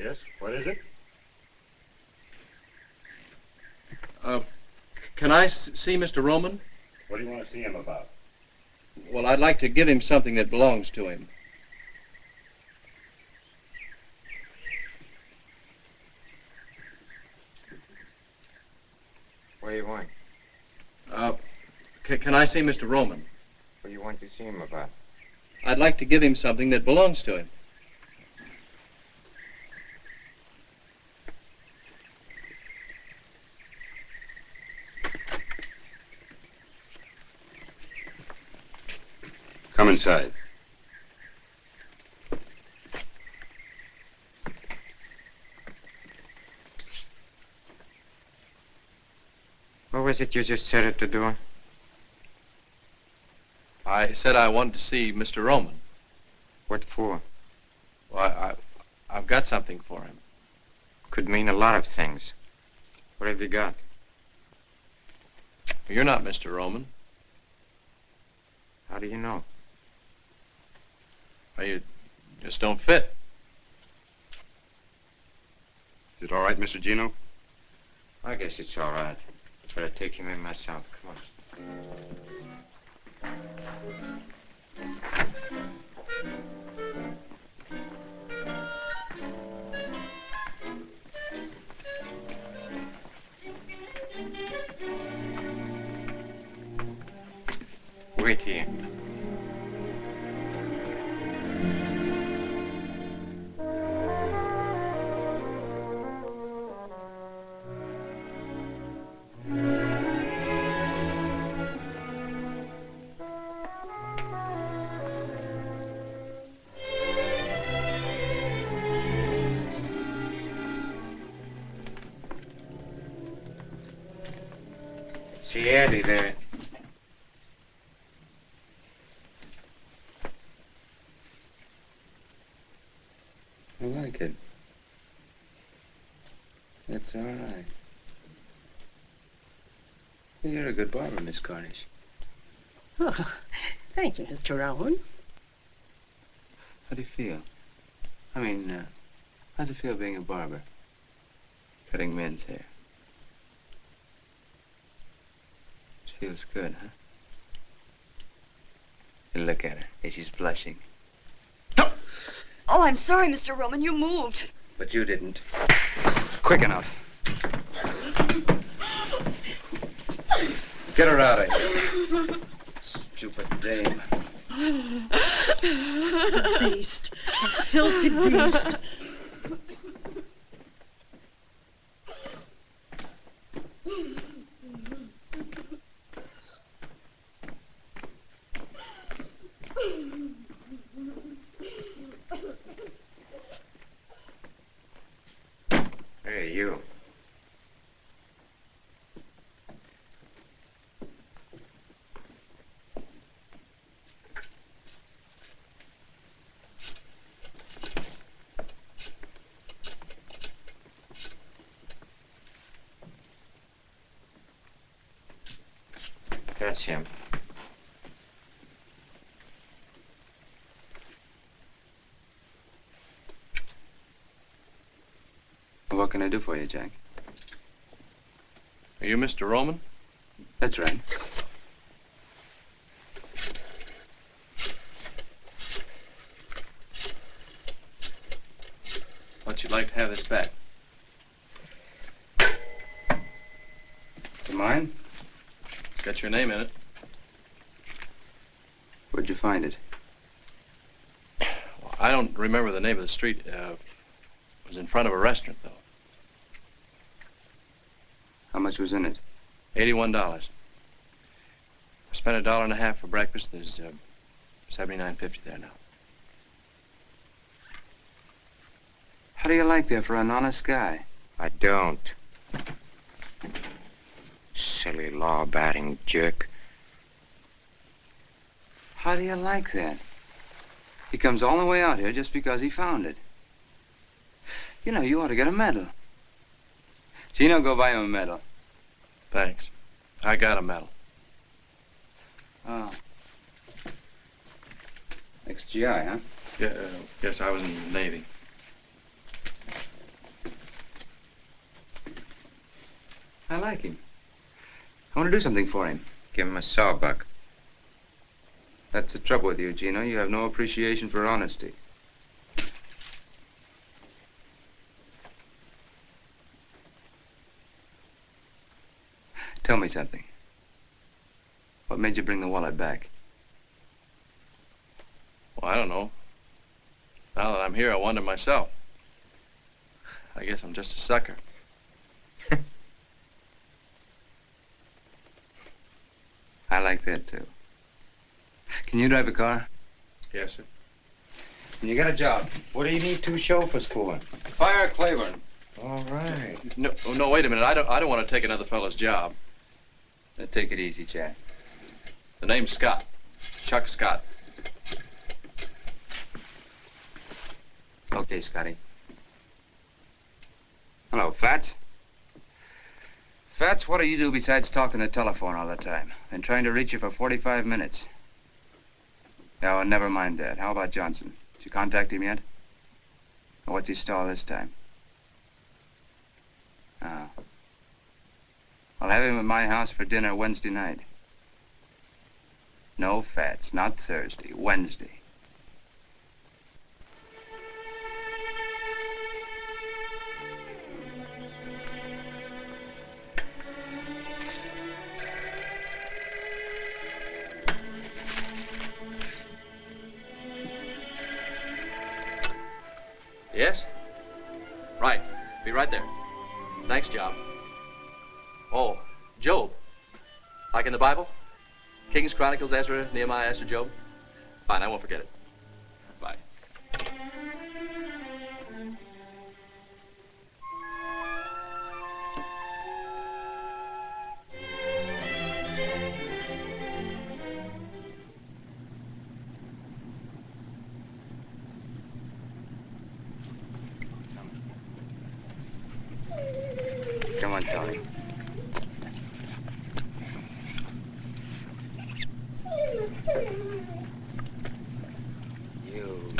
Yes, what is it? Can I see Mr. Roman? What do you want to see him about? Well, I'd like to give him something that belongs to him. What do you want? Can I see Mr. Roman? What do you want to see him about? I'd like to give him something that belongs to him. Come inside. What was it you just said at the door? I said I wanted to see Mr. Roman. What for? Well, I've got something for him. Could mean a lot of things. What have you got? You're not Mr. Roman. How do you know? Well, you just don't fit. Is it all right, Mr. Gino? I guess it's all right. But I'd take him in myself. Come on. Wait here. See Eddie there. I like it. That's all right. You're a good barber, Miss Cornish. Oh, thank you, Mr. Rowan. How do you feel? I mean, how's it feel being a barber? Cutting men's hair. It feels good, huh? And look at her. Hey, she's blushing. Oh, I'm sorry, Mr. Roman. You moved. But you didn't. Quick enough. Get her out of here. Stupid dame. The beast. The filthy beast. Hey, you. That's him. What can I do for you, Jack? Are you Mr. Roman? That's right. How'd you like to have this back? Is it mine? It's got your name in it. Where'd you find it? Well, I don't remember the name of the street. It was in front of a restaurant, though. How much was in it? $81. I spent $1.50 for breakfast. There's $79.50 there now. How do you like that for an honest guy? I don't. Silly law-abiding jerk. How do you like that? He comes all the way out here just because he found it. You know, you ought to get a medal. Gino, go buy him a medal. Thanks. I got a medal. Oh. Ex-GI, huh? Yeah, yes, I was in the Navy. like him. I want to do something for him. Give him a sawbuck. That's the trouble with you, Gino. You have no appreciation for honesty. Tell me something. What made you bring the wallet back? Well, I don't know. Now that I'm here, I wonder myself. I guess I'm just a sucker. I like that, too. Can you drive a car? Yes, sir. You got a job. What do you need two chauffeurs for? Fire Claiborne. All right. No, wait a minute. I don't want to take another fellow's job. Now, take it easy, Chad. The name's Scott. Chuck Scott. Okay, Scotty. Hello, Fats. Fats, what do you do besides talking the telephone all the time? Been trying to reach you for 45 minutes. Yeah, well, never mind that. How about Johnson? Did you contact him yet? Or what's he stall this time? Oh. I'll have him at my house for dinner Wednesday night. No, Fats, not Thursday, Wednesday. Yes? Right. Be right there. Thanks, Job. Oh, Job. Like in the Bible? Kings, Chronicles, Ezra, Nehemiah, Esther, Job? Fine, I won't forget it. Bye. Come on, Tony. You.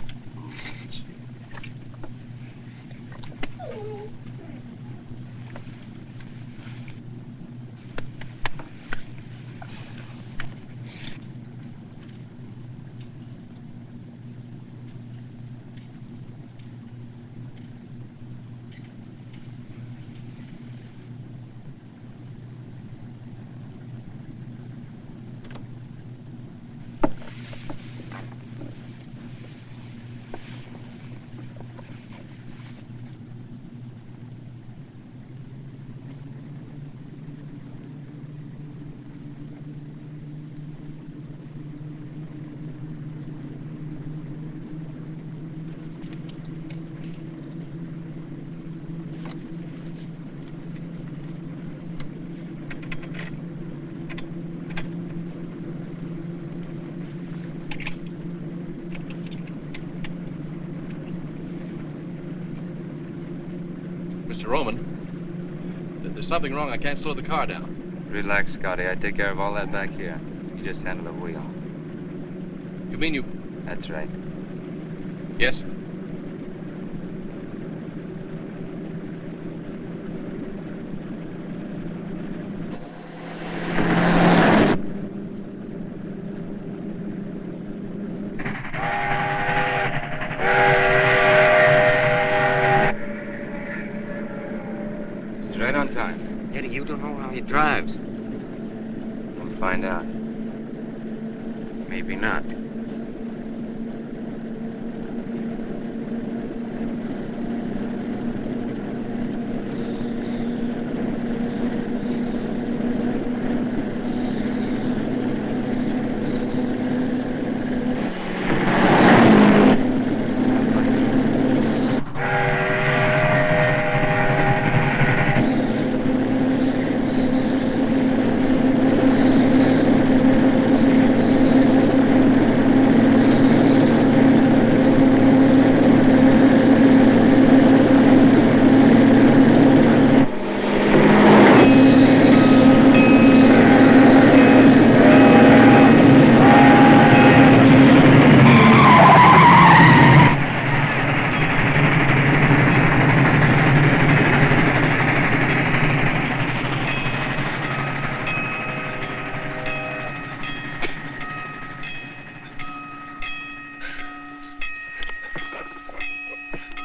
Mr. Roman, there's something wrong. I can't slow the car down. Relax, Scotty. I take care of all that back here. You just handle the wheel. You mean you... That's right. Yes, sir. He's right on time. Eddie, you don't know how he drives. We'll find out. Maybe not.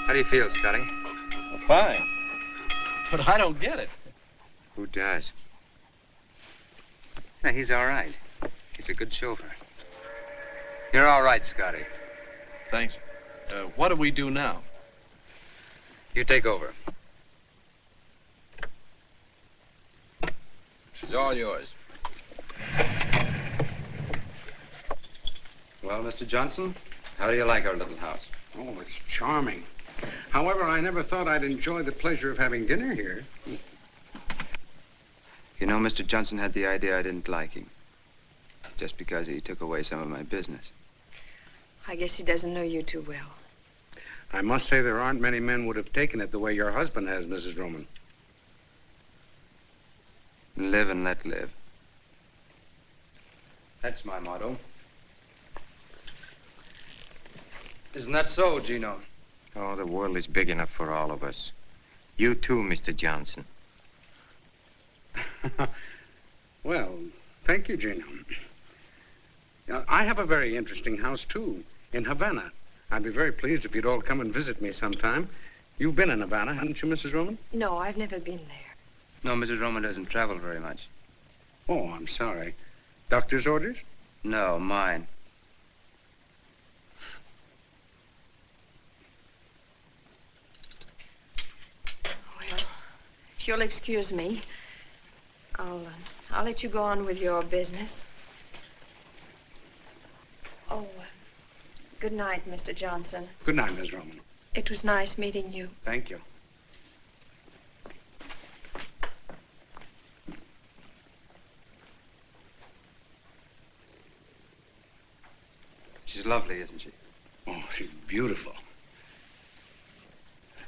How do you feel, Scotty? Fine. But I don't get it. Who does? Yeah, he's all right. He's a good chauffeur. You're all right, Scotty. Thanks. What do we do now? You take over. She's all yours. Well, Mr. Johnson, how do you like our little house? Oh, it's charming. However, I never thought I'd enjoy the pleasure of having dinner here. You know, Mr. Johnson had the idea I didn't like him. Just because he took away some of my business. I guess he doesn't know you too well. I must say there aren't many men would have taken it the way your husband has, Mrs. Roman. Live and let live. That's my motto. Isn't that so, Gino? Oh, the world is big enough for all of us. You too, Mr. Johnson. Well, thank you, Gino. I have a very interesting house, too, in Havana. I'd be very pleased if you'd all come and visit me sometime. You've been in Havana, haven't you, Mrs. Roman? No, I've never been there. No, Mrs. Roman doesn't travel very much. Oh, I'm sorry. Doctor's orders? No, mine. Well, if you'll excuse me, I'll let you go on with your business. Oh, good night, Mr. Johnson. Good night, Miss Roman. It was nice meeting you. Thank you. She's lovely, isn't she? Oh, she's beautiful.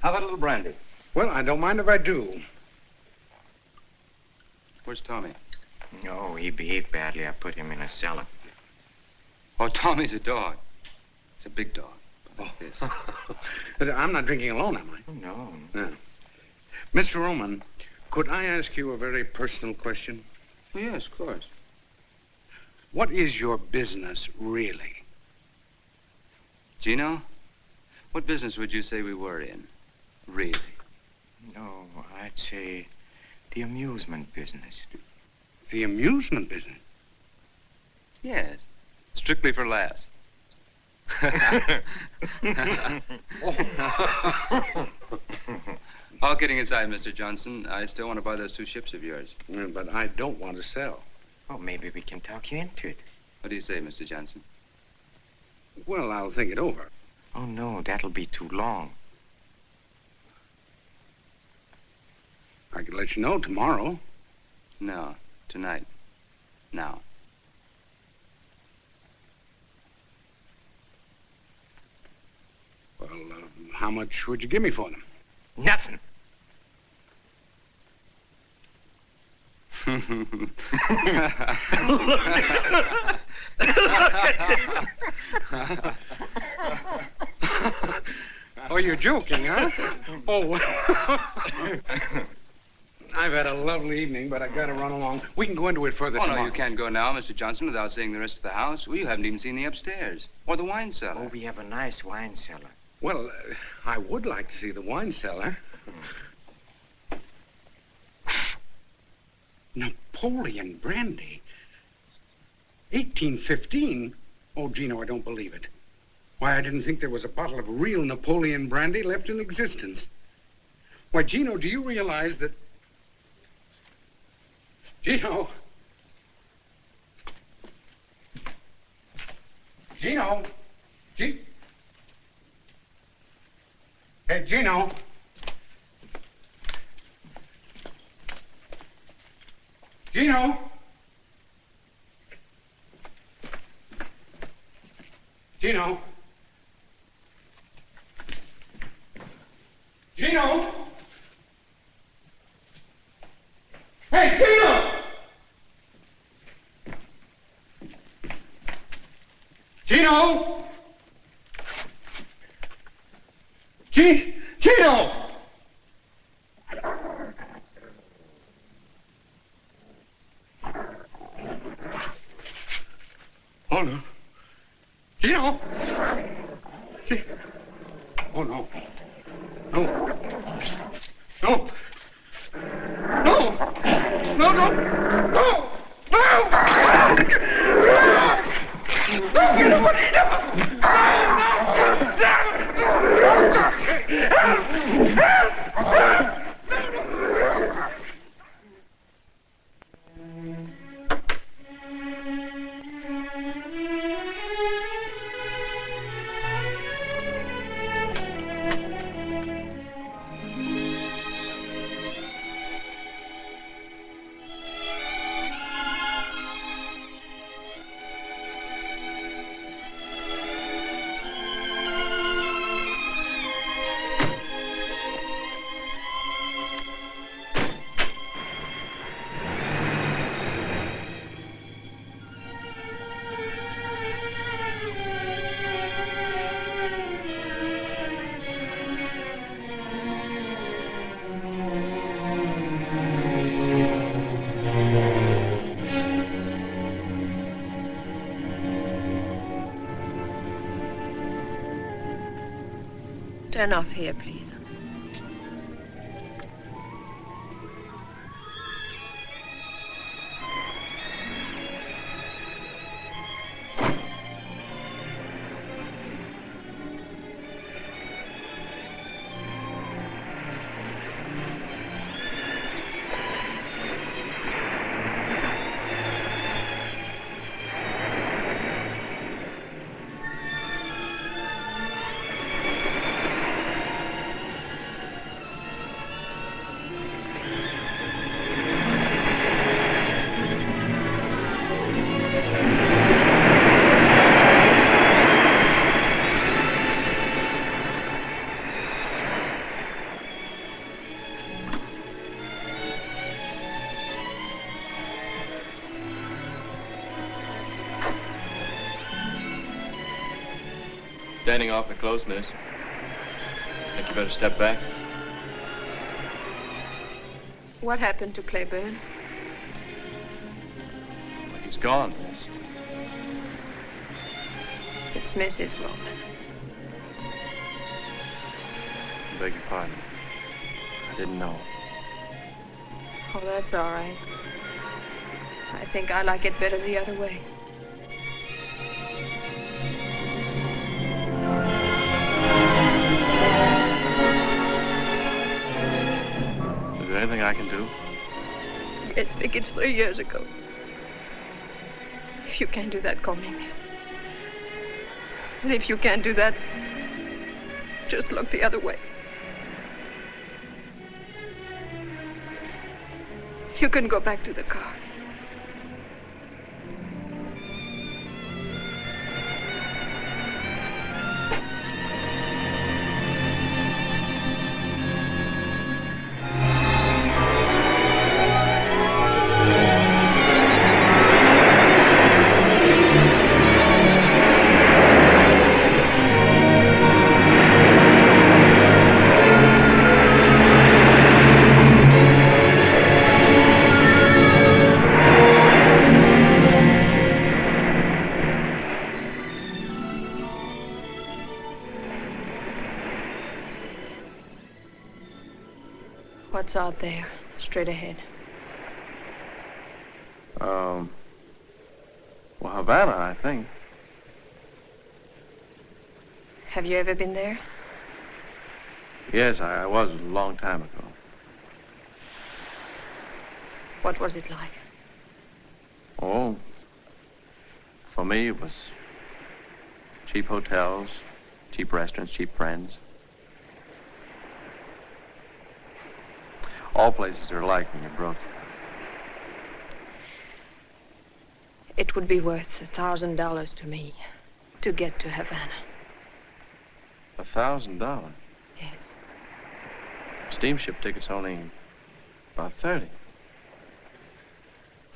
How about a little brandy? Well, I don't mind if I do. Where's Tommy? No, he behaved badly. I put him in a cellar. Oh, Tommy's a dog. It's a big dog. Like this. I'm not drinking alone, am I? Oh, no. No. Mr. Roman, could I ask you a very personal question? Oh, yes, of course. What is your business, really? Gino, what business would you say we were in? Really? No, I'd say the amusement business. The amusement business? Yes. Strictly for laughs. All kidding aside, Mr. Johnson, I still want to buy those 2 ships of yours. But I don't want to sell. Oh, maybe we can talk you into it. What do you say, Mr. Johnson? Well, I'll think it over. Oh, no, that'll be too long. I could let you know tomorrow. No, tonight. Now. Well, how much would you give me for them? Nothing. Oh, you're joking, huh? Oh, I've had a lovely evening, but I gotta run along. We can go into it further Oh, tomorrow. no, you can't go now, Mr. Johnson, without seeing the rest of the house. Well, you haven't even seen the upstairs. Or the wine cellar. Oh, we have a nice wine cellar. Well, I would like to see the wine cellar. Napoleon brandy? 1815? Oh, Gino, I don't believe it. Why, I didn't think there was a bottle of real Napoleon brandy left in existence. Why, Gino, do you realize that... Gino! Gino! Hey, Gino! Gino! Gino! Gino! Hey, Gino! Gino! Gino! Oh, no. Gino! Oh, no. No. No. No. No, no. No. No. No, get away. Turn off here, please. Standing awfully close, miss. Think you better step back? What happened to Claiborne? He's gone, miss. It's Mrs. Roman. I beg your pardon. I didn't know. Oh, that's all right. I think I like it better the other way. Is there anything I can do? Yes, Vic, it's 3 years ago. If you can't do that, call me miss. And if you can't do that, just look the other way. You can go back to the car. What's out there, straight ahead? Well, Havana, I think. Have you ever been there? Yes, I was a long time ago. What was it like? Oh, for me, it was cheap hotels, cheap restaurants, cheap friends. All places are alike when you're broke. It would be worth $1,000 to me to get to Havana. $1,000? Yes. Steamship tickets only about 30.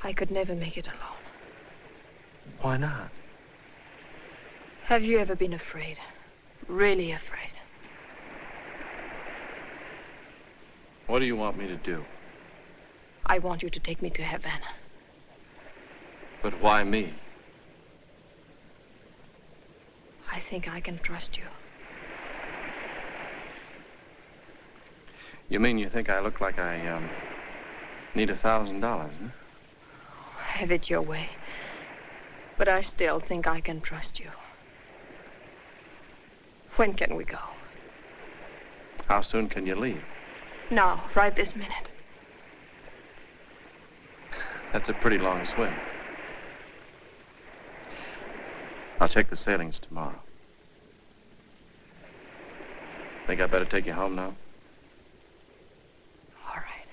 I could never make it alone. Why not? Have you ever been afraid? Really afraid? What do you want me to do? I want you to take me to Havana. But why me? I think I can trust you. You mean you think I look like I, need $1,000, huh? Have it your way. But I still think I can trust you. When can we go? How soon can you leave? Now, right this minute. That's a pretty long swim. I'll check the sailings tomorrow. Think I better take you home now? All right.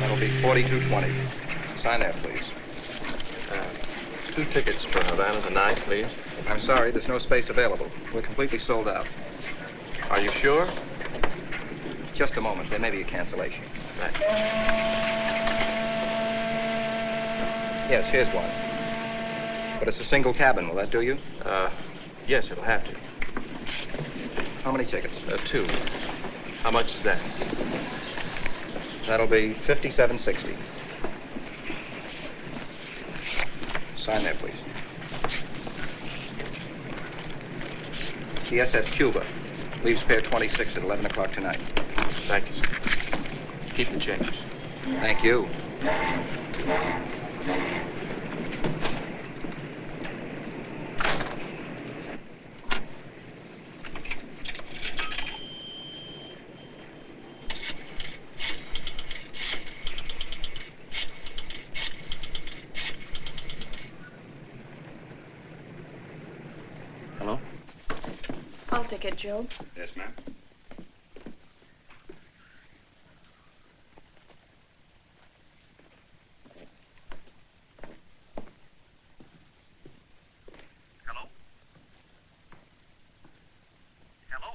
That'll be 4220. Sign there, please. 2 tickets for Havana tonight, please. I'm sorry, there's no space available. We're completely sold out. Are you sure? Just a moment. There may be a cancellation. Right. Yes, here's one. But it's a single cabin. Will that do you? Yes, it'll have to. How many tickets? 2. How much is that? That'll be $57.60. Sign there, please. The SS Cuba. Leaves Pier 26 at 11 o'clock tonight. Thank you, sir. Keep the change. Thank you. Hello? I'll take it, Job. Yes, ma'am. Hello? Hello?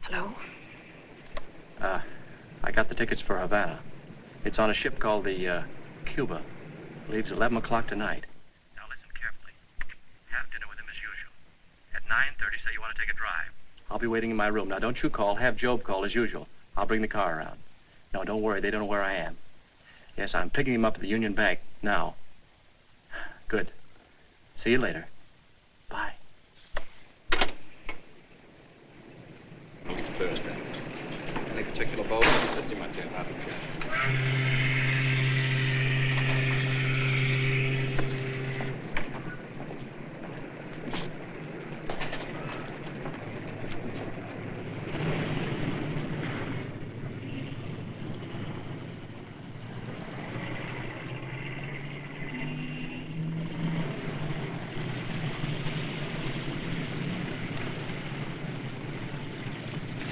Hello? I got the tickets for Havana. It's on a ship called the, Cuba. Leaves 11 o'clock tonight. Now listen carefully. Have dinner with him as usual. At 9:30, say you want to take a drive. I'll be waiting in my room. Now, don't you call. Have Job call as usual. I'll bring the car around. No, don't worry. They don't know where I am. Yes, I'm picking him up at the Union Bank now. Good. See you later. Bye. Thursday. Any particular boat? Let's see my tip. I don't care.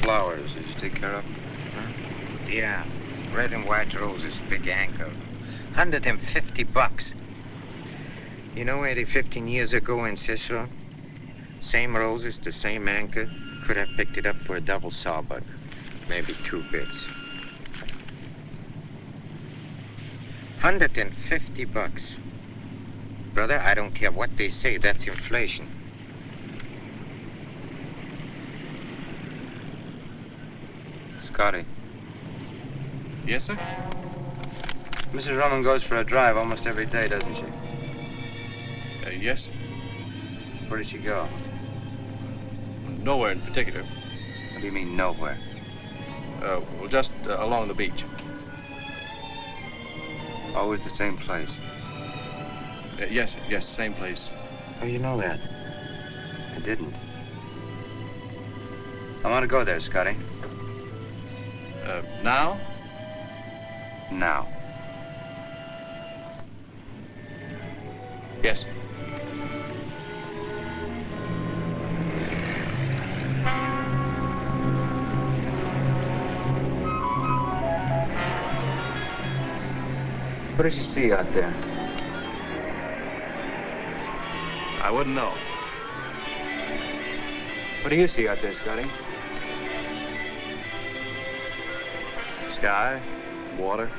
Flowers, did you take care of them? Huh? Yeah, red and white roses, big anchor. $150. You know, Eddie, 15 years ago in Cicero, same roses, the same anchor, could have picked it up for a double sawbuck. Maybe 2 bits. $150. Brother, I don't care what they say, that's inflation. Scotty. Yes, sir? Mrs. Roman goes for a drive almost every day, doesn't she? Yes, sir. Where does she go? Nowhere in particular. What do you mean, nowhere? Well, just along the beach. Always the same place. Yes, sir. Yes, same place. How do you know that? I didn't. I want to go there, Scotty. Now? Now. Yes, sir. What does she see out there? I wouldn't know. What do you see out there, Scotty? Sky, water.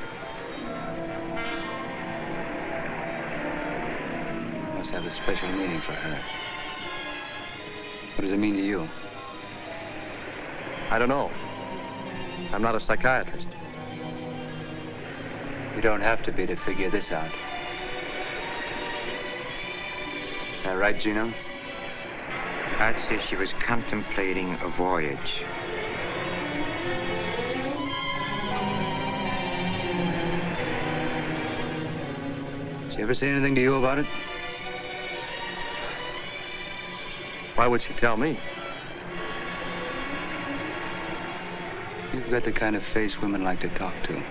Must have a special meaning for her. What does it mean to you? I don't know. I'm not a psychiatrist. You don't have to be to figure this out. that right, Gino? I'd say she was contemplating a voyage. Did she ever say anything to you about it? Why would she tell me? You've got the kind of face women like to talk to.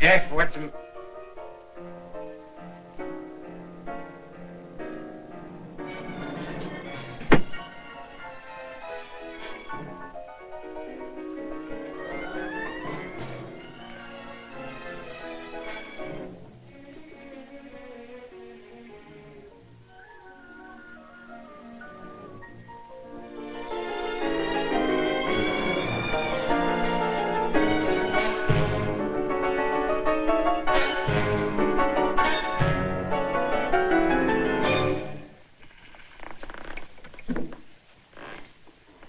Deaf? What's the...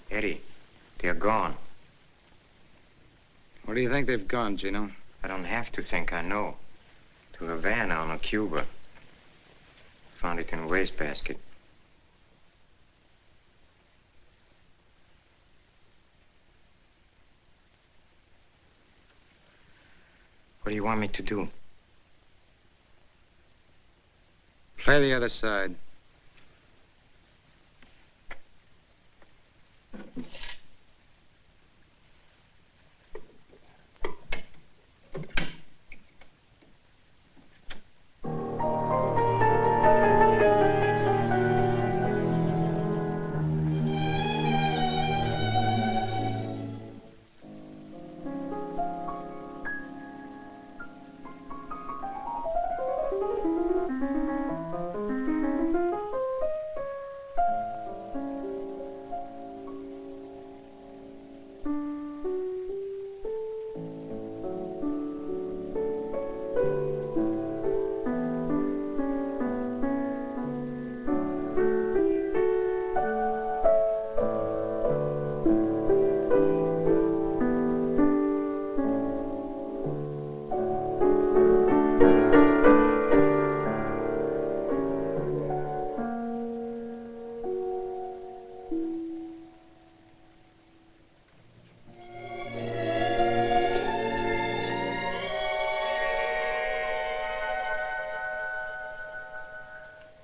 Eddie, they're gone. Where do you think they've gone, Gino? I don't have to think, I know. To Havana on a Cuba. Found it in a wastebasket. What do you want me to do? Play the other side.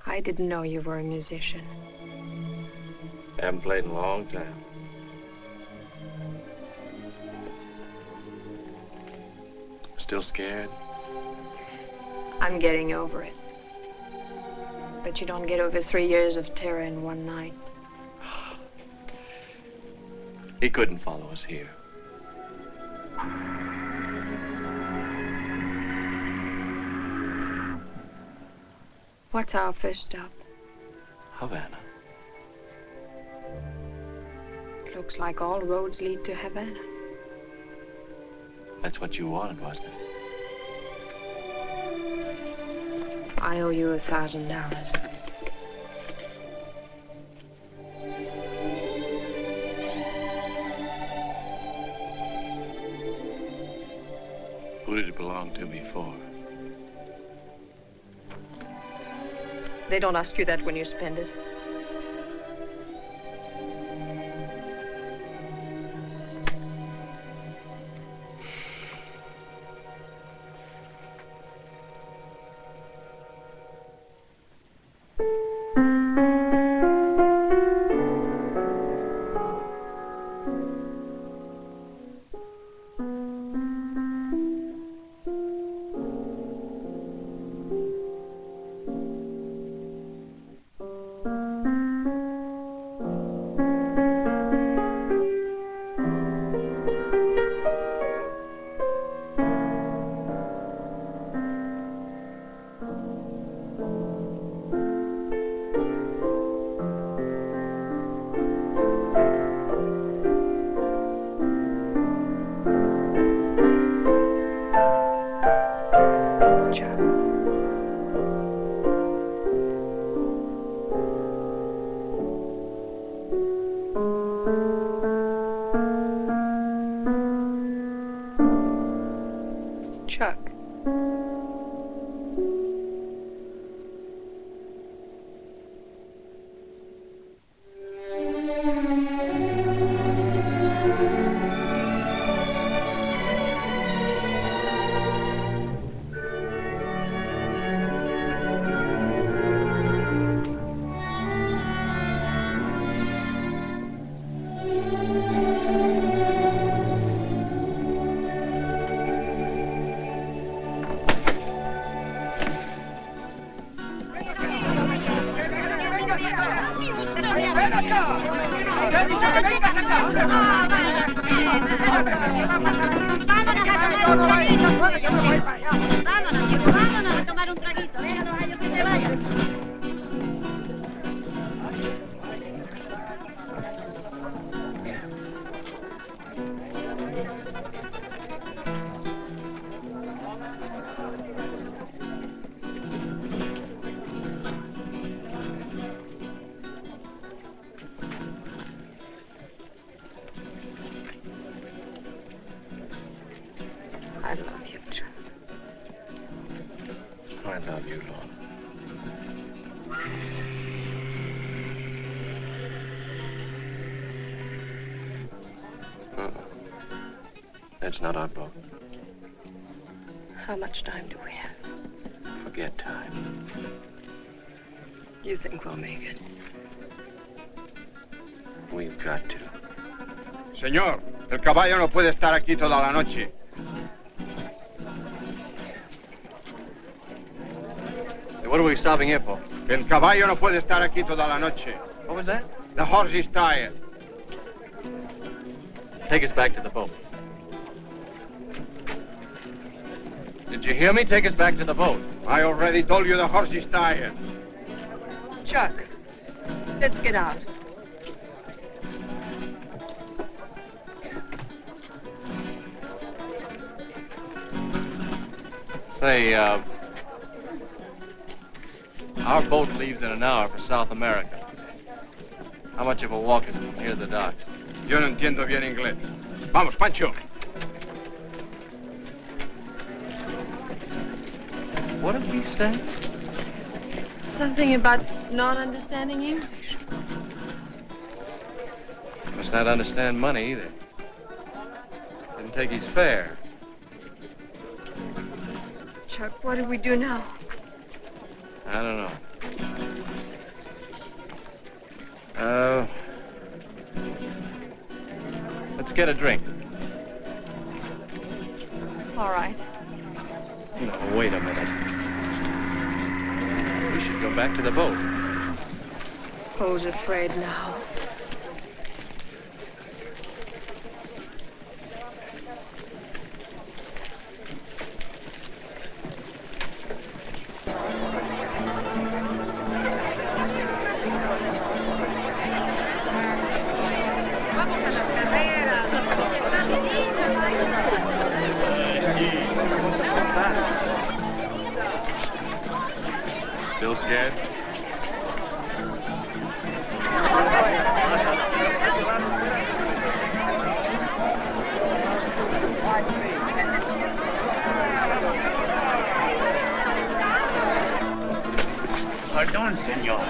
I didn't know you were a musician. Haven't played in a long time. Still scared? I'm getting over it. But you don't get over 3 years of terror in one night. He couldn't follow us here. What's our first stop? Havana. Looks like all roads lead to Havana. That's what you wanted, wasn't it? I owe you $1,000. it belonged to before. They don't ask you that when you spend it. Chuck. Vámonos a tomar un traguito. Déjalos a ellos que se vayan. I love you, Chuck. I love you, Lorna. That's not our boat. How much time do we have? Forget time. You think we'll make it? We've got to. Señor, el caballo no puede estar aquí toda la noche. What are we stopping here for? El caballo no puede estar aquí toda la noche. What was that? The horse is tired. Take us back to the boat. Did you hear me? Take us back to the boat. I already told you the horse is tired. Chuck, let's get out. Say, our boat leaves in an hour for South America. How much of a walk is it from here to the dock? Yo no entiendo bien inglés. Vamos, Pancho. What did we say? Something about not understanding English. Must not understand money either. Didn't take his fare. Chuck, what do we do now? I don't know. Let's get a drink. All right. No, wait a minute. We should go back to the boat. Who's afraid now? Still scared? Pardon, senor.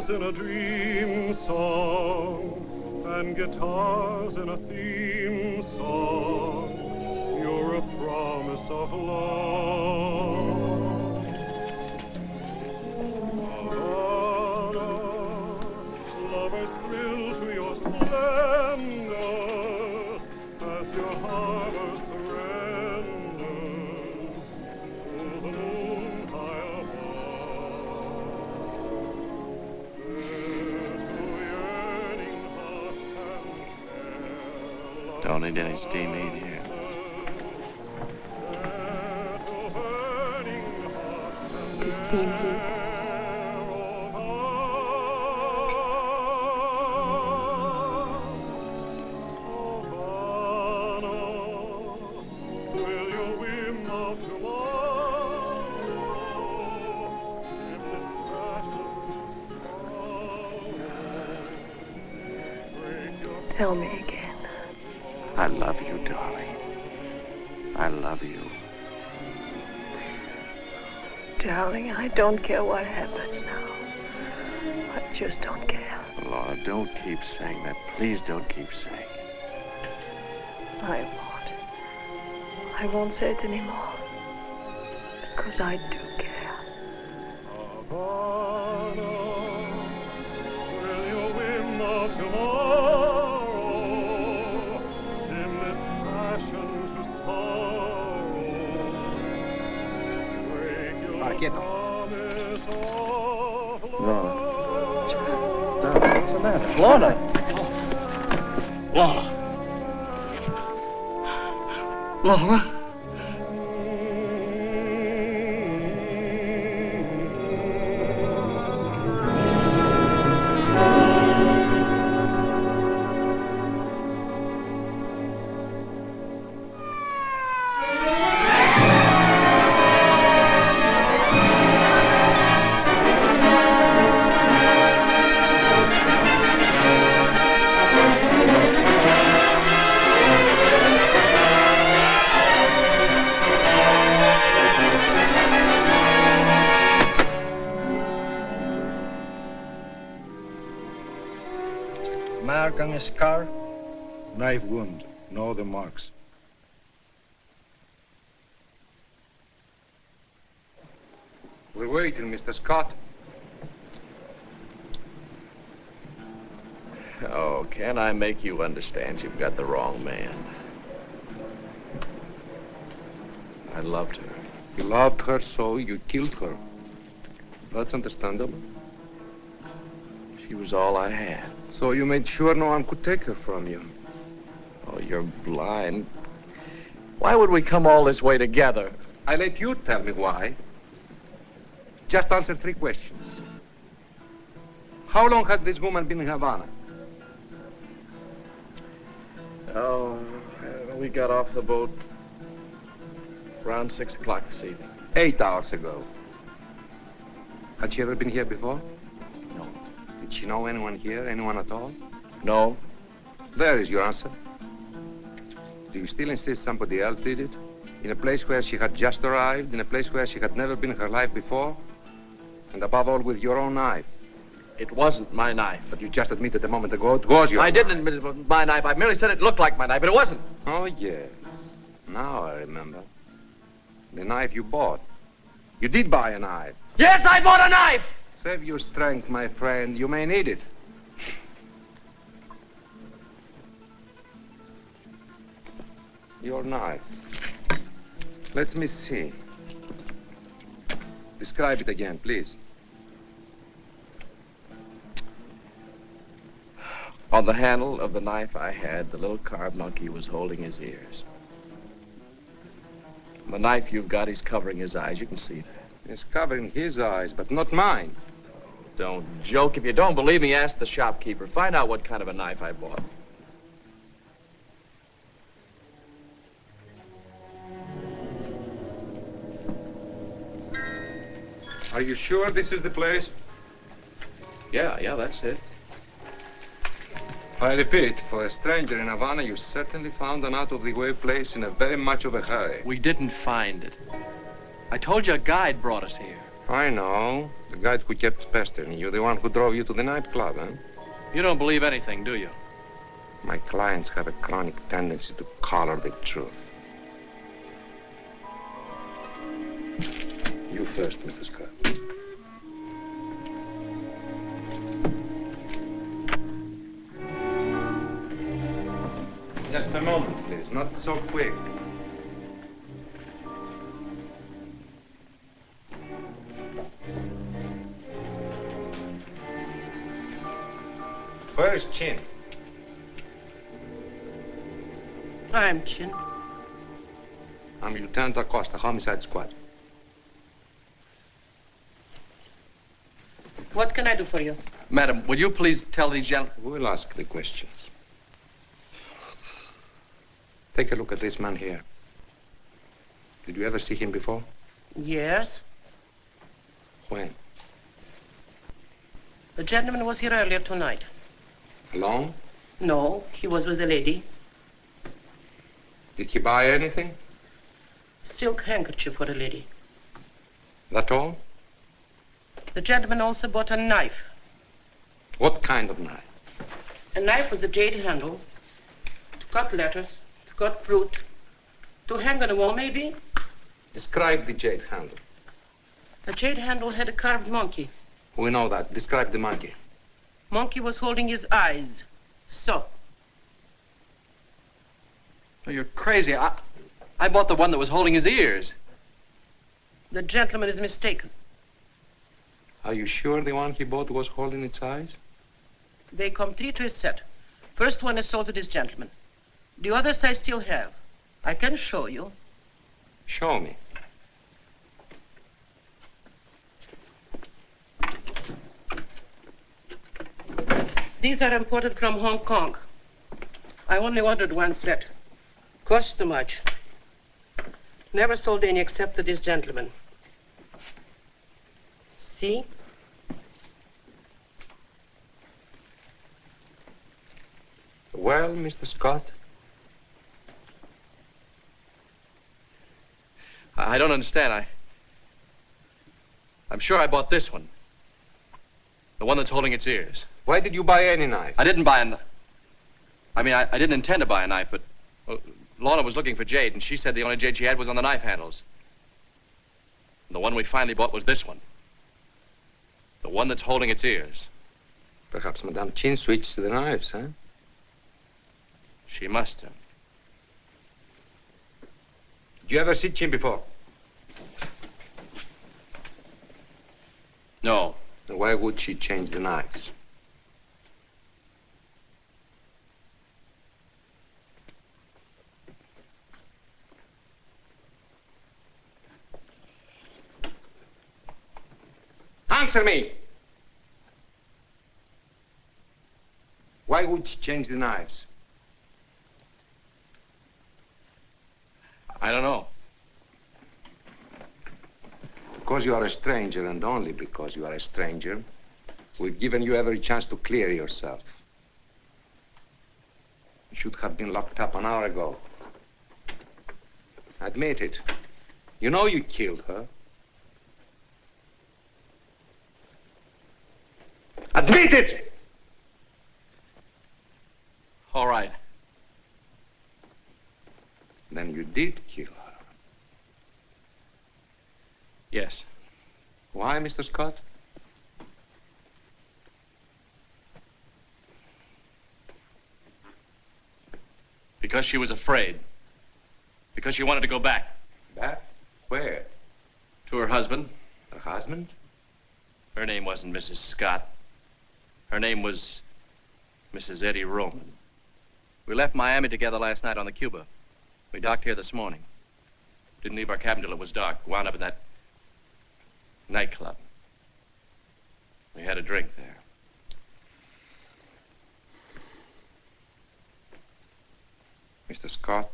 In a dream song and guitars in a theme song, you're a promise of love. Havana, lovers thrill to your splendor as your harbor surrenders to the moon high Don't need any steam heat here. The steam heat. Tell me again. I love you, darling. I love you. Darling, I don't care what happens now. I just don't care. Lorna, don't keep saying that. Please don't keep saying it. I won't. I won't say it anymore. Because I do care. Havana, will you whim of tomorrow? Quieto. Lorna. No, what's the matter? Lorna. Lorna. Lorna. Mark on his scar? Knife wound. No other marks. We're waiting, Mr. Scott. Oh, can I make you understand you've got the wrong man? I loved her. You loved her, so you killed her. That's understandable. She was all I had. So you made sure no one could take her from you. Oh, you're blind. Why would we come all this way together? I let you tell me why. Just answer 3 questions. How long had this woman been in Havana? Oh, we got off the boat around 6 o'clock this evening. 8 hours ago. Had she ever been here before? No. Did she know anyone here, anyone at all? No. There is your answer. Do you still insist somebody else did it? In a place where she had just arrived, in a place where she had never been in her life before? And above all, with your own knife. It wasn't my knife. But you just admitted a moment ago it was your knife. I didn't admit it was my knife. I merely said it looked like my knife, but it wasn't. Oh, yes. Now I remember. The knife you bought. You did buy a knife. Yes, I bought a knife! Save your strength, my friend. You may need it. Your knife. Let me see. Describe it again, please. On the handle of the knife I had, the little carved monkey was holding his ears. The knife you've got, he's covering his eyes. You can see that. He's covering his eyes, but not mine. Don't joke. If you don't believe me, ask the shopkeeper. Find out what kind of a knife I bought. Are you sure this is the place? Yeah, that's it. I repeat, for a stranger in Havana, you certainly found an out-of-the-way place in a very much of a hurry. We didn't find it. I told you a guide brought us here. I know. The guide who kept pestering you, the one who drove you to the nightclub, huh? You don't believe anything, do you? My clients have a chronic tendency to color the truth. You first, Mr. Scott. Just a moment, please. Not so quick. Where is Chin? I'm Chin. I'm Lieutenant Acosta, Homicide Squad. What can I do for you? Madam, will you please tell these gentlemen? We'll ask the questions. Take a look at this man here. Did you ever see him before? Yes. When? The gentleman was here earlier tonight. Alone? No, he was with a lady. Did he buy anything? Silk handkerchief for a lady. That all? The gentleman also bought a knife. What kind of knife? A knife with a jade handle, to cut letters, to cut fruit, to hang on the wall, maybe. Describe the jade handle. The jade handle had a carved monkey. We know that. Describe the monkey. Monkey was holding his eyes. So. Oh, you're crazy. I bought the one that was holding his ears. The gentleman is mistaken. Are you sure the one he bought was holding its eyes? They come 3 to a set. First one is sold to this gentleman. The others I still have. I can show you. Show me. These are imported from Hong Kong. I only ordered one set. Cost too much. Never sold any except to this gentleman. See? Well, Mr. Scott? I don't understand. I'm sure I bought this one. The one that's holding its ears. Why did you buy any knife? I didn't buy a knife. I mean, I didn't intend to buy a knife, but Lorna was looking for jade, and she said the only jade she had was on the knife handles. And the one we finally bought was this one. The one that's holding its ears. Perhaps Madame Chin switched to the knives, huh? She must have. Did you ever see Chin before? No. Then why would she change the knives? Answer me! Why would she change the knives? I don't know. Because you are a stranger, and only because you are a stranger, we've given you every chance to clear yourself. You should have been locked up an hour ago. Admit it. You know you killed her. Admit it! All right. Then you did kill her. Yes. Why, Mr. Scott? Because she was afraid. Because she wanted to go back. Back? Where? To her husband. Her husband? Her name wasn't Mrs. Scott. Her name was Mrs. Eddie Roman. We left Miami together last night on the Cuba. We docked here this morning. Didn't leave our cabin till it was dark. Wound up in that nightclub. We had a drink there. Mr. Scott,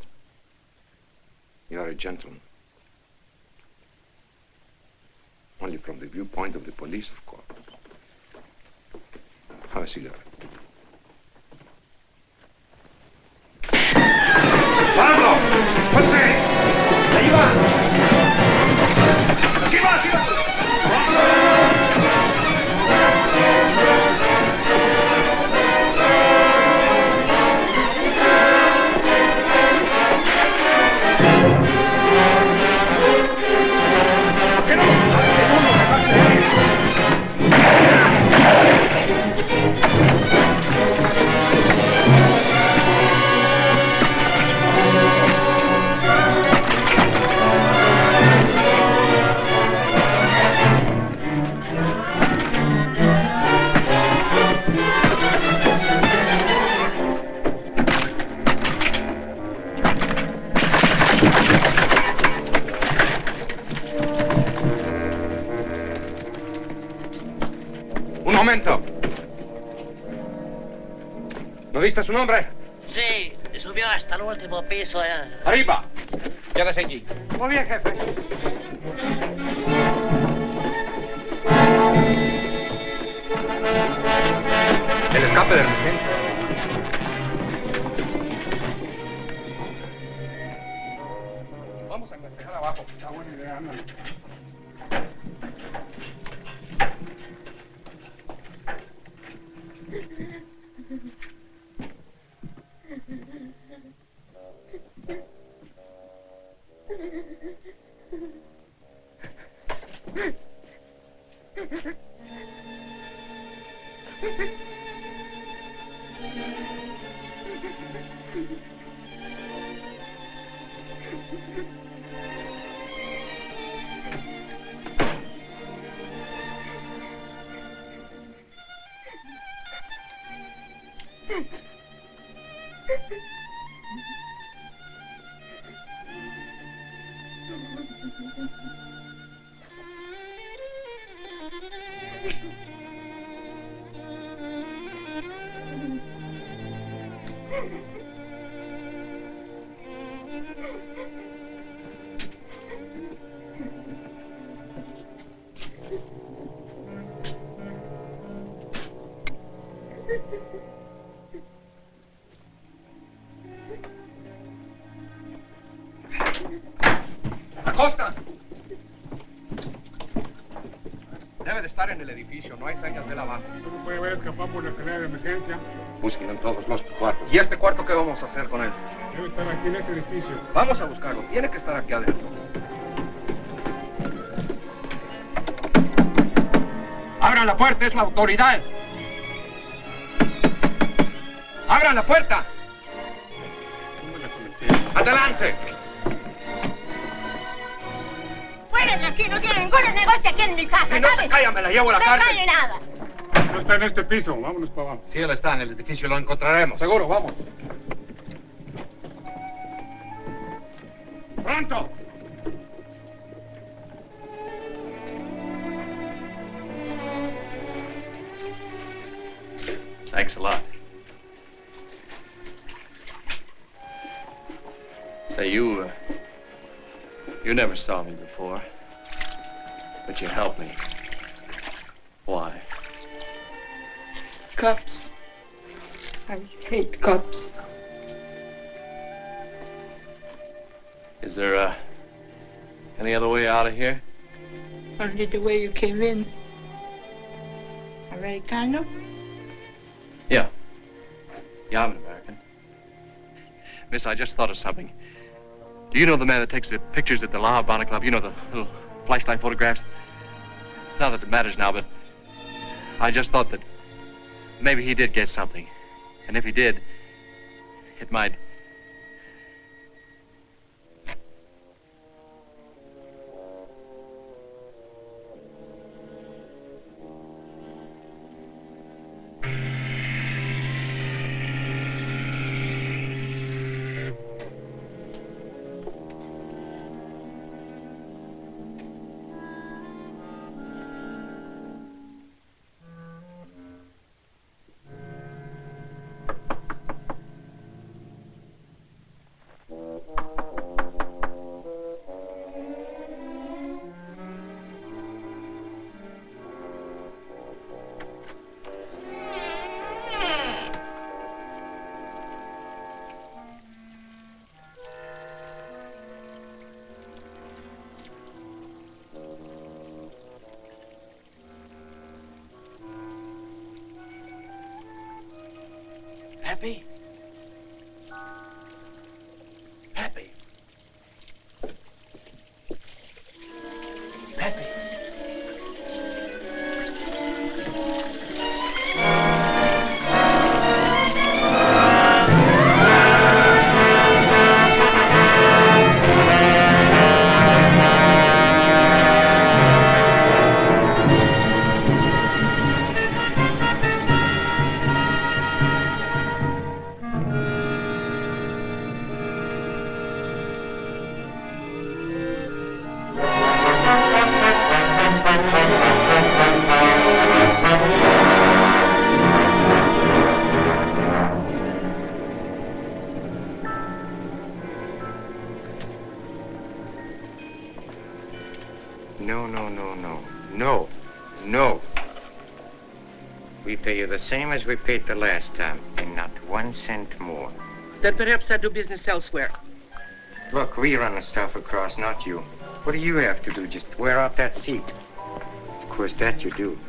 you're a gentleman. Only from the viewpoint of the police, of course. Have a cigarette. ¡Pablo! ¡José! ¡Ahí va! ¡Aquí va, aquí va! Un momento. ¿No viste su nombre? Sí, subió hasta el último piso. Arriba. Quédese allí. Muy bien, jefe. El escape de emergencia. Vamos a festejar abajo. Está buena idea, ándale. ¡Acosta! Debe de estar en el edificio, no hay señas de la banda. No puede haber escapado por la escalera de emergencia. Busquen en todos los cuartos. ¿Y este cuarto qué vamos a hacer con él? Debe estar aquí en este edificio. Vamos a buscarlo. Tiene que estar aquí adentro. ¡Abran la puerta! ¡Es la autoridad! ¡Abran la puerta! ¡Adelante! Fuera de aquí, no tiene ningún negocio aquí en mi casa, Si no ¿sabe? se calla, me la llevo a la No cárcel. calle nada. No está en este piso. Vámonos para abajo. Si él está en el edificio, lo encontraremos. Seguro, vamos. ¡Pronto! Thanks a lot. Say, you never saw me before, but you helped me. Why? Cops. I hate cops. Is there, any other way out of here? Only the way you came in. Americano? Yeah. Yeah, I'm an American. Miss, I just thought of something. Do you know the man that takes the pictures at the La Habana Club? You know, the little flashlight photographs? Not that it matters now, but I just thought that maybe he did get something. And if he did, it might... Happy? Happy? Happy? No. We pay you the same as we paid the last time, and not 1 cent more. Then perhaps I do business elsewhere. Look, we run the stuff across, not you. What do you have to do? Just wear out that seat. Of course, that you do.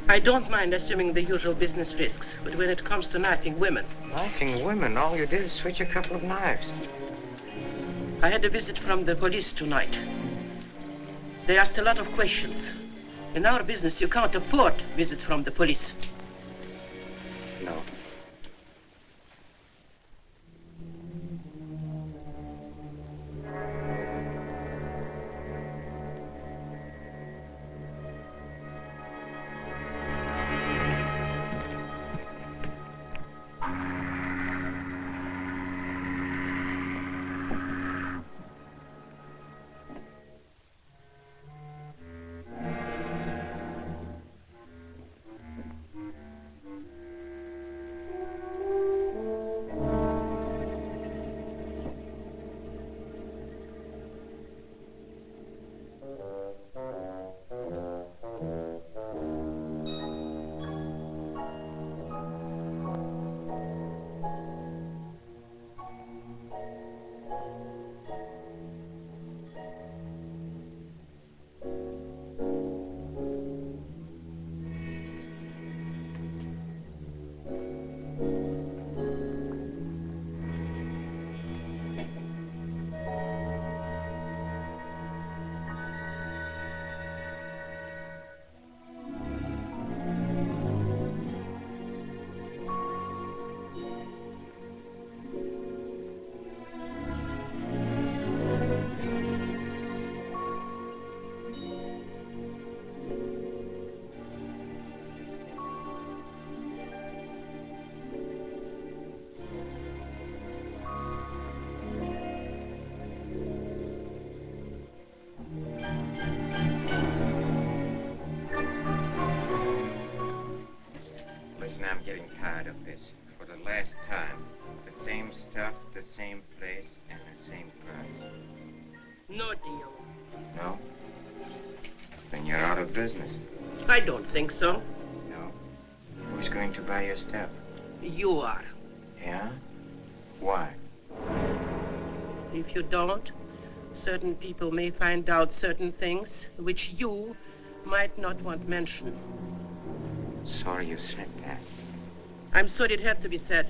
I don't mind assuming the usual business risks, but when it comes to knifing women... Knifing women? All you did is switch a couple of knives. I had a visit from the police tonight. They asked a lot of questions. In our business, you can't afford visits from the police. No. I'm getting tired of this. For the last time, the same stuff, the same place, and the same price. No deal. No? Then you're out of business. I don't think so. No? Who's going to buy your stuff? You are. Yeah? Why? If you don't, Certain people may find out certain things which you might not want mentioned. Sorry you said that. I'm sorry it had to be said.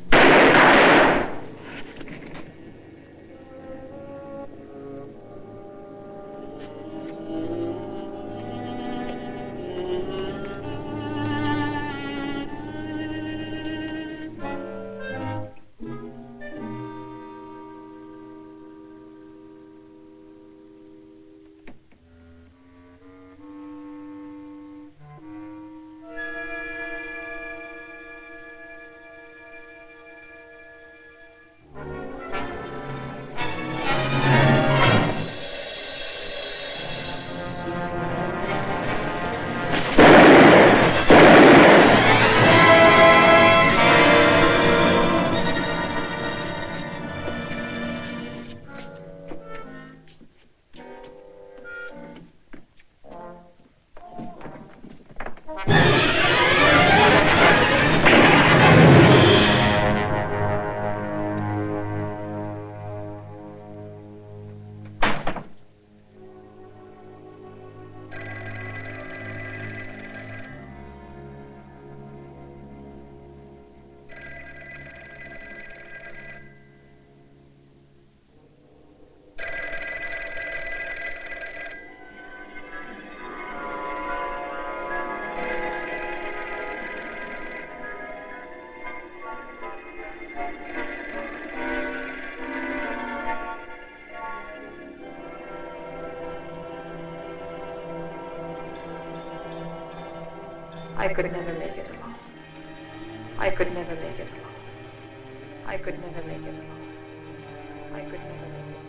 I could never make it alone. I could never make it alone. I could never make it alone. I could never make it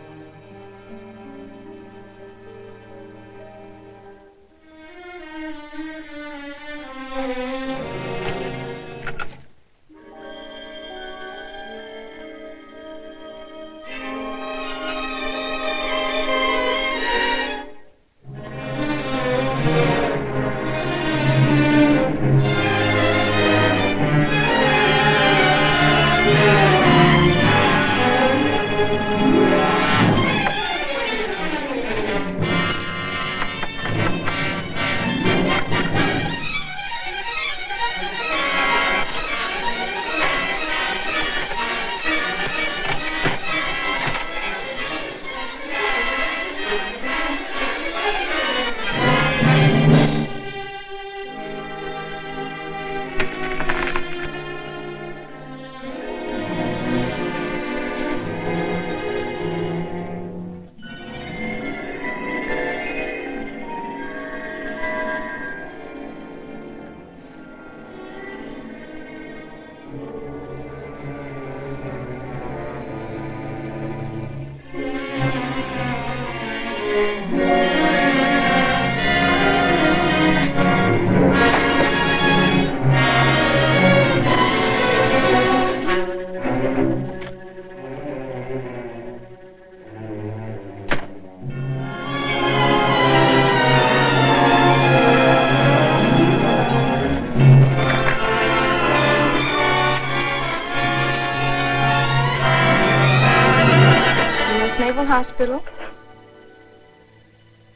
Hospital.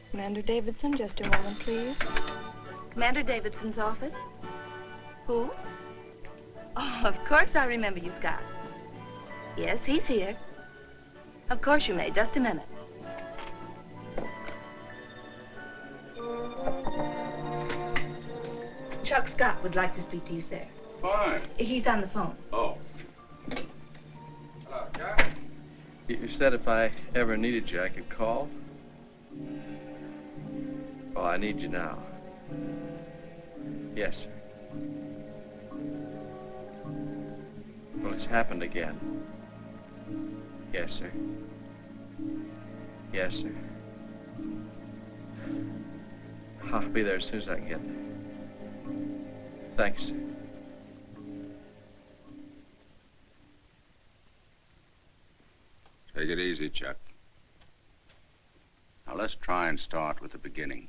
Commander Davidson, just a moment, please. Commander Davidson's office? Who? Oh, of course I remember you, Scott. Yes, he's here. Of course you may. Just a minute. Chuck Scott would like to speak to you, sir. Fine. He's on the phone. Oh. Jack? You said if I ever needed you, I could call? Well, I need you now. Yes, sir. Well, it's happened again. Yes, sir. Yes, sir. I'll be there as soon as I can get there. Thanks, sir. Take it easy, Chuck. Now, let's try and start with the beginning.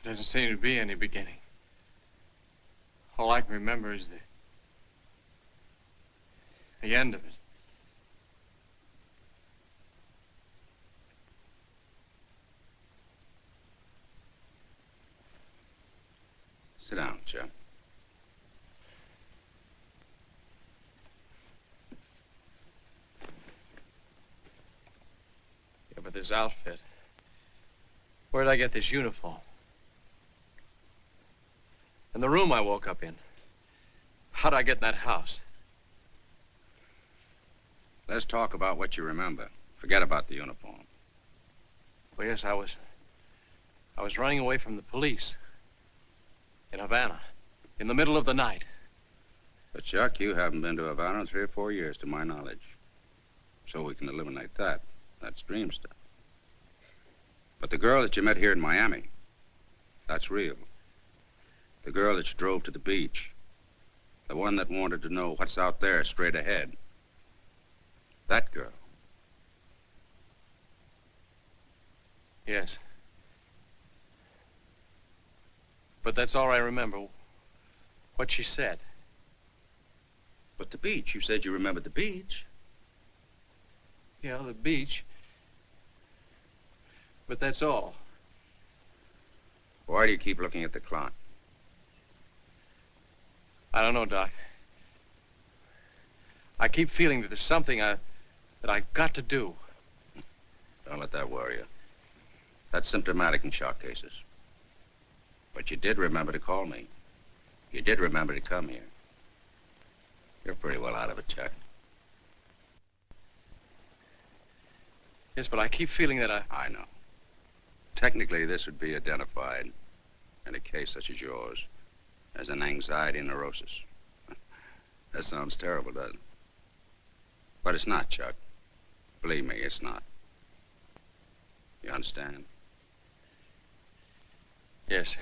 There doesn't seem to be any beginning. All I can remember is the end of it. Sit down, Chuck. Yeah, but this outfit. Where'd I get this uniform? And the room I woke up in. How'd I get in that house? Let's talk about what you remember. Forget about the uniform. Well, yes, I was running away from the police. In Havana. In the middle of the night. But, Chuck, you haven't been to Havana in 3 or 4 years, to my knowledge. So we can eliminate that. That's dream stuff. But the girl that you met here in Miami, that's real. The girl that you drove to the beach. The one that wanted to know what's out there straight ahead. That girl. Yes. But that's all I remember. What she said. But the beach. You said you remembered the beach. Yeah, the beach. But that's all. Why do you keep looking at the clock? I don't know, Doc. I keep feeling that there's something that I've got to do. Don't let that worry you. That's symptomatic in shock cases. But you did remember to call me. You did remember to come here. You're pretty well out of it, Chuck. Yes, but I keep feeling that I know. Technically, this would be identified in a case such as yours as an anxiety neurosis. That sounds terrible, doesn't it? But it's not, Chuck. Believe me, it's not. You understand? Yes, sir.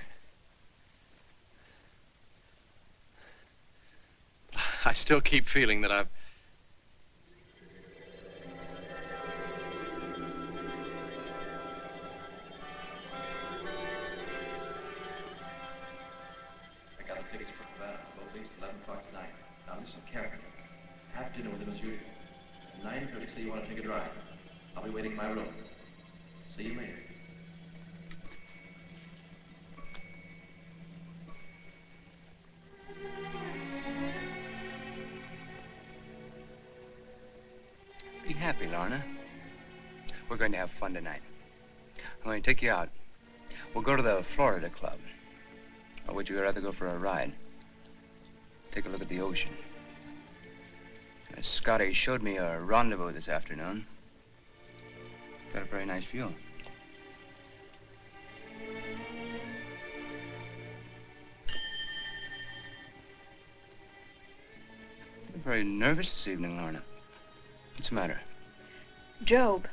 I still keep feeling that I've... I got the tickets for Havana, both days, 11 o'clock tonight. Now listen carefully. Have dinner with them as usual. At 9:30, say you want to take a drive. I'll be waiting in my room. See you later. Be happy, Lorna. We're going to have fun tonight. I'm going to take you out. We'll go to the Florida Club. Or would you rather go for a ride? Take a look at the ocean. Scotty showed me a rendezvous this afternoon. Got a very nice view. You're very nervous this evening, Lorna. What's the matter? Job,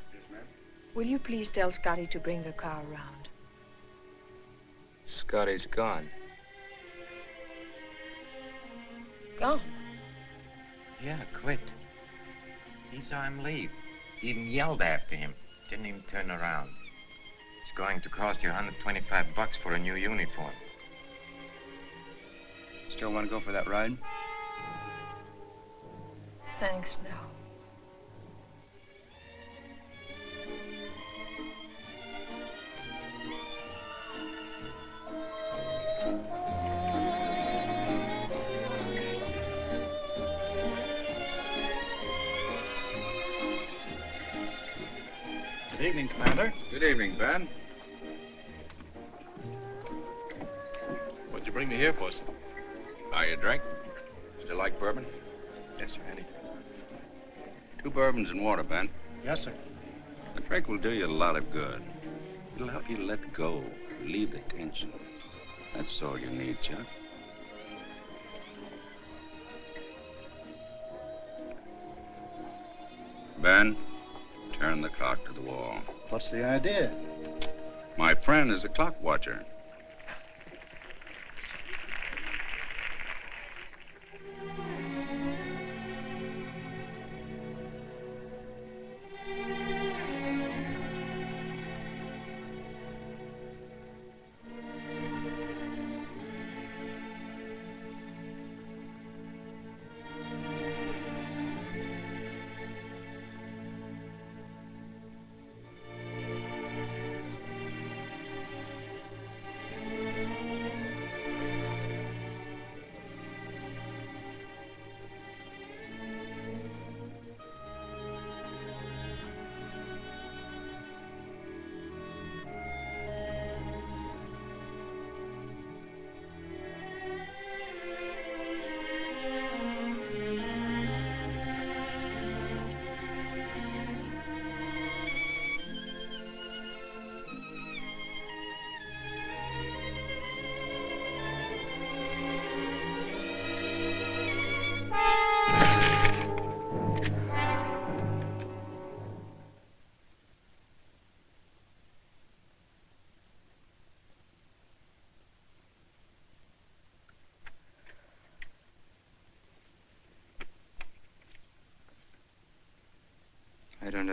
will you please tell Scotty to bring the car around? Scotty's gone. Gone? Yeah, quit. He saw him leave. Even yelled after him. Didn't even turn around. It's going to cost you $125 for a new uniform. Still want to go for that ride? Thanks, no. Good evening, Commander. Good evening, Ben. What'd you bring me here for, sir? Are you a drink? Still like bourbon? Yes, sir, anything. 2 bourbons and water, Ben. Yes, sir. A drink will do you a lot of good. It'll help you let go, relieve the tension. That's all you need, Chuck. Ben, turn the clock to the wall. What's the idea? My friend is a clock watcher.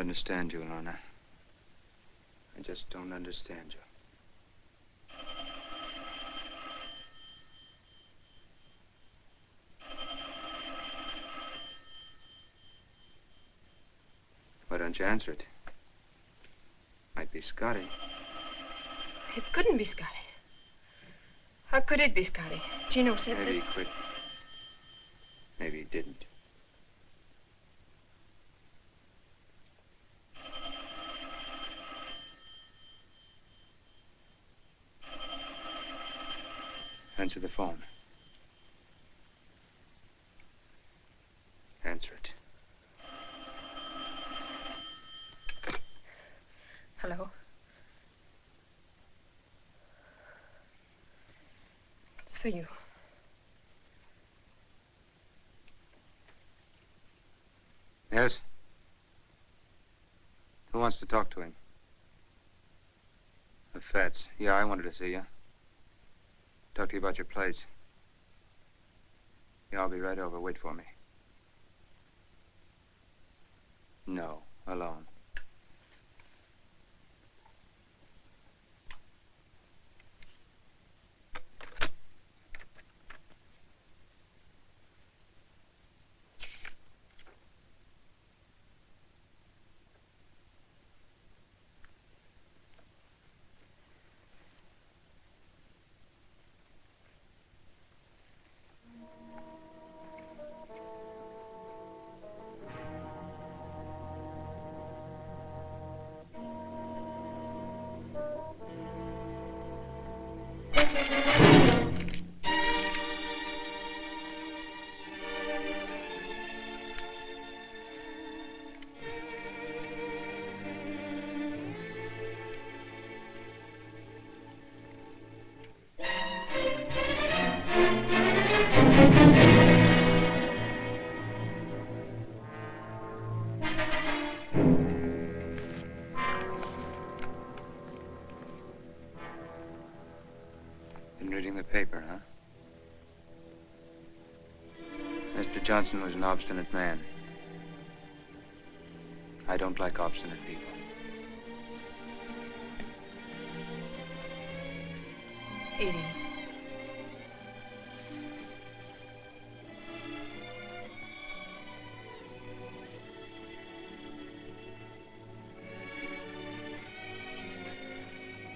understand you, Lorna. I just don't understand you. Why don't you answer it? Might be Scotty. It couldn't be Scotty. How could it be Scotty? Gino said Maybe he quit. Maybe he didn't. Answer the phone. Answer it. Hello? It's for you. Yes? Who wants to talk to him? The Fats. Yeah, I wanted to see you. Talk to you about your place. Yeah, I'll be right over. Wait for me. No, alone. Been reading the paper, huh? Mr. Johnson was an obstinate man. I don't like obstinate people. Edie.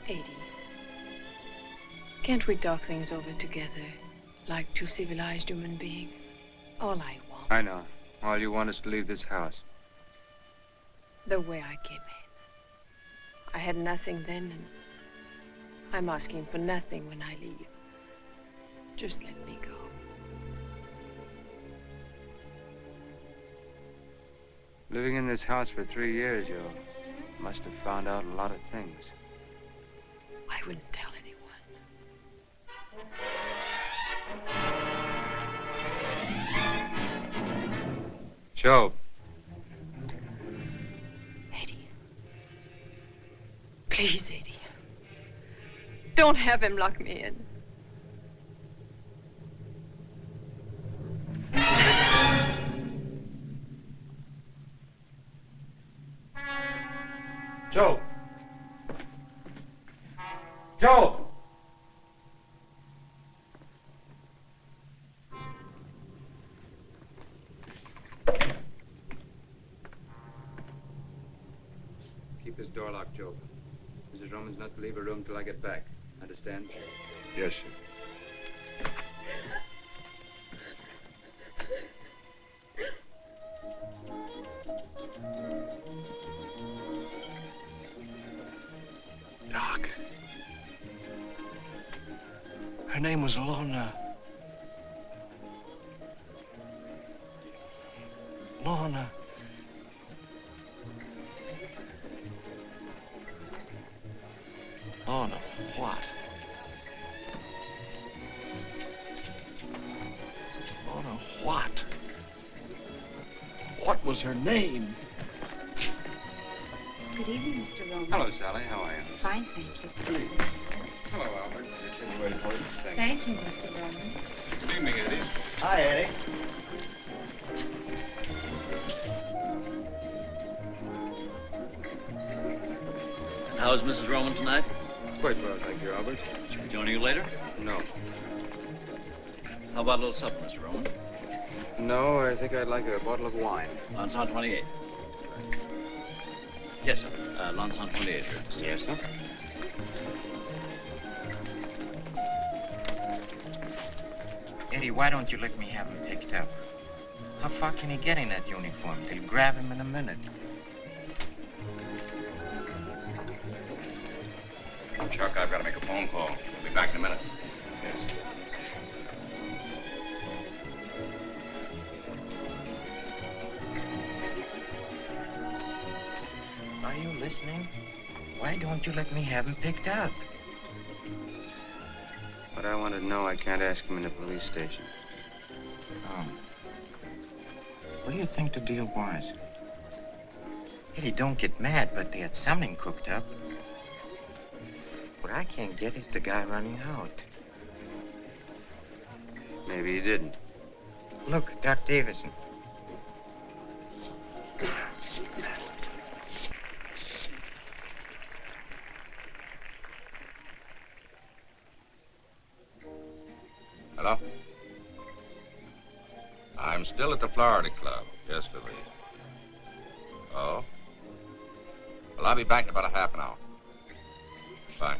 Edie. Can't we talk things over together, like two civilized human beings? All I want. I know. All you want is to leave this house. The way I came in. I had nothing then, and I'm asking for nothing when I leave. Just let me go. Living in this house for 3 years, you must have found out a lot of things. I wouldn't tell anyone. Joe. Eddie. Please, Eddie. Don't have him lock me in. Joe! Joe! Keep this door locked, Joe. Mrs. Roman's not to leave her room till I get back. Understand? Yes, sir. Doc. Her name was Lorna. Lorna. Lorna, what? Lorna, what? What was her name? Good evening, Mr. Roman. Hello, Sally. How are you? Fine, thank you. Good evening. Hello, Albert. Richard's waiting for you. Thank you, Mr. Roman. Good evening, Eddie. Hi, Eddie. How's Mrs. Roman tonight? Quite well, thank you, Albert. Should we join you later? No. How about a little supper, Mr. Roman? No, I think I'd like a bottle of wine. Lanson 28. Yes, sir. Lanson 28 here. Yes, sir. Eddie, why don't you let me have him picked up? How far can he get in that uniform? They'll grab him in a minute. Chuck, I've got to make a phone call. We'll be back in a minute. Yes. Are you listening? Why don't you let me have him picked up? But I want to know I can't ask him in the police station. Oh. What do you think the deal was? Eddie, don't get mad, but they had something cooked up. What I can't get is the guy running out. Maybe he didn't. Look, Doc Davison. Hello? I'm still at the Florida Club. Yes, Louise. Oh? Well, I'll be back in about a half an hour. Bye.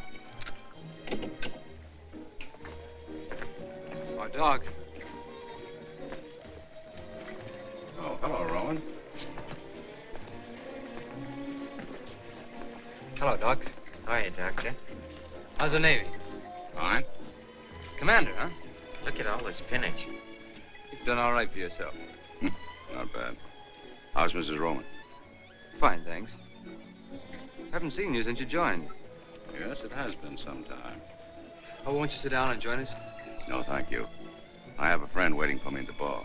Oh, Doc. Oh, hello, Rowan. Hello, Doc. Hiya, Doctor. How's the Navy? Fine. Commander, huh? Look at all the spinach. You've done all right for yourself. Not bad. How's Mrs. Roman? Fine, thanks. Haven't seen you since you joined. Yes, it has been some time. Oh, won't you sit down and join us? No, thank you. I have a friend waiting for me at the bar.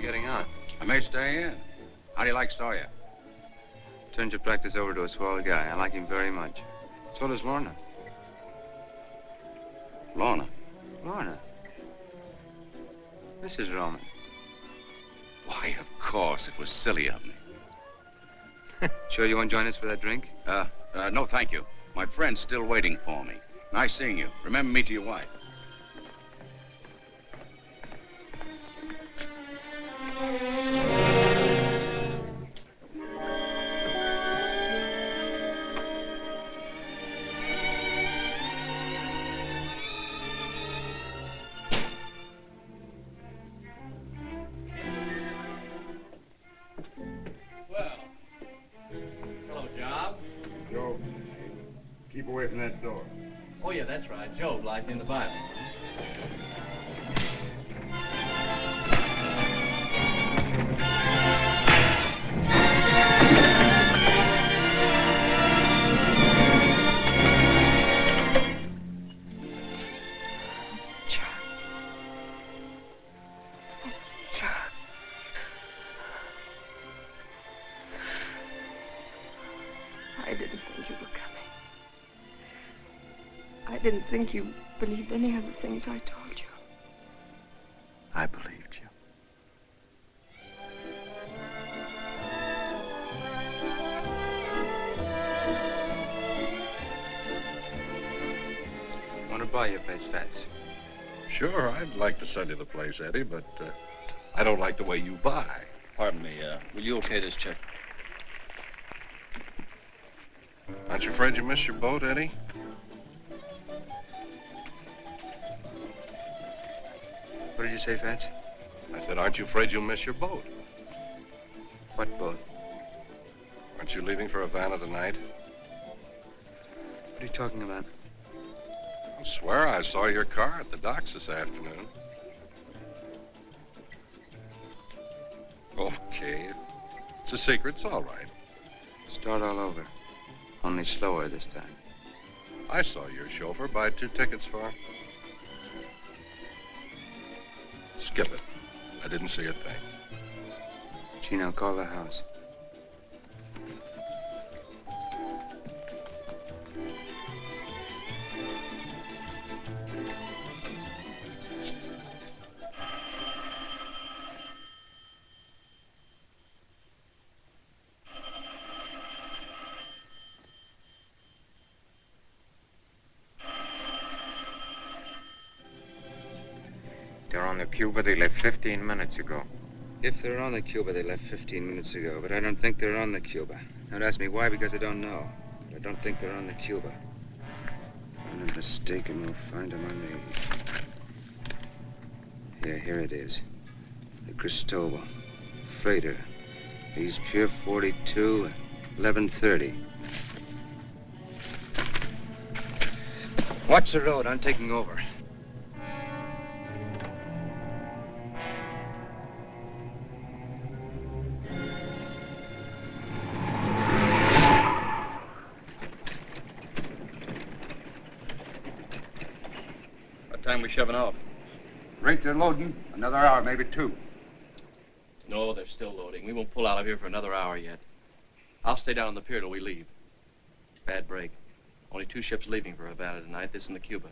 Getting on. I may stay in. How do you like Sawyer? Turned your practice over to a swell guy. I like him very much. So does Lorna. Lorna? Lorna? Mrs. Roman. Why, of course. It was silly of me. Sure you won't join us for that drink? No, thank you. My friend's still waiting for me. Nice seeing you. Remember me to your wife. Keep away from that door. Oh, yeah, that's right. Job, like in the Bible. I didn't think you were coming. I didn't think you believed any of the things I told you. I believed you. Want to buy your place, Fats? Sure, I'd like to sell you the place, Eddie, but I don't like the way you buy. Pardon me, will you okay this check? Aren't you afraid you missed your boat, Eddie? What did you say, Fats? I said, aren't you afraid you'll miss your boat? What boat? Aren't you leaving for Havana tonight? What are you talking about? I swear I saw your car at the docks this afternoon. Okay. It's a secret. It's all right. Start all over. Only slower this time. I saw your chauffeur buy 2 tickets for Skip it. I didn't see a thing. Gino, call the house. They're on the Cuba. They left 15 minutes ago. If they're on the Cuba, they left 15 minutes ago, but I don't think they're on the Cuba. Don't ask me why, because I don't know. But I don't think they're on the Cuba. Find a mistake and we'll find them on the... Yeah, here it is. The Cristobal. Freighter. East Pier 42, 11:30. Watch the road. I'm taking over. What time we shoving off? Rate they're loading. Another hour, maybe 2. No, they're still loading. We won't pull out of here for another hour yet. I'll stay down on the pier till we leave. Bad break. Only 2 ships leaving for Havana tonight, this and the Cuba.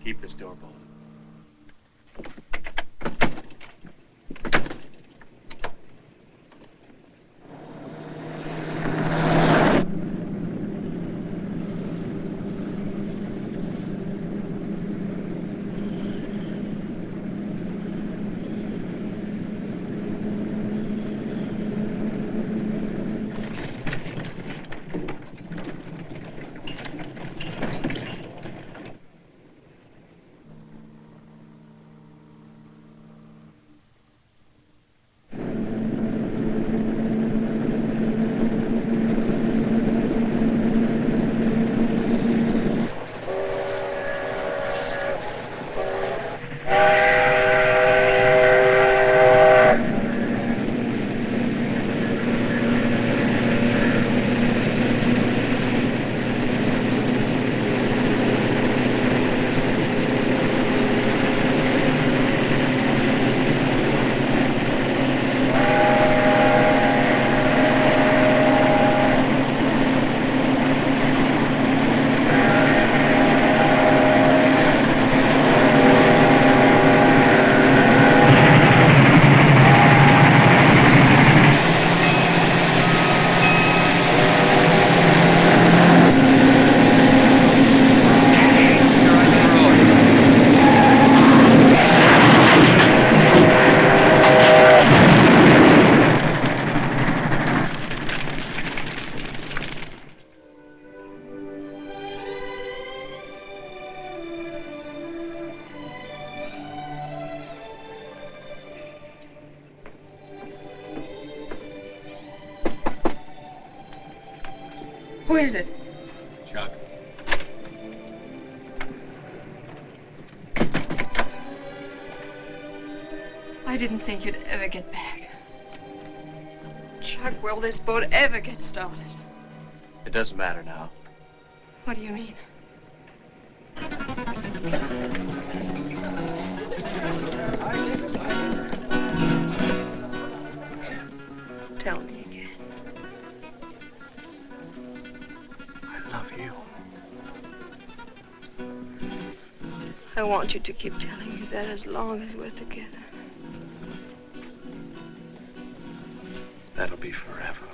Keep this door bolted. Who is it? Chuck. I didn't think you'd ever get back. Chuck, will this boat ever get started? It doesn't matter now. What do you mean? Tell me again. I love you. I want you to keep telling me that as long as we're together. That'll be forever.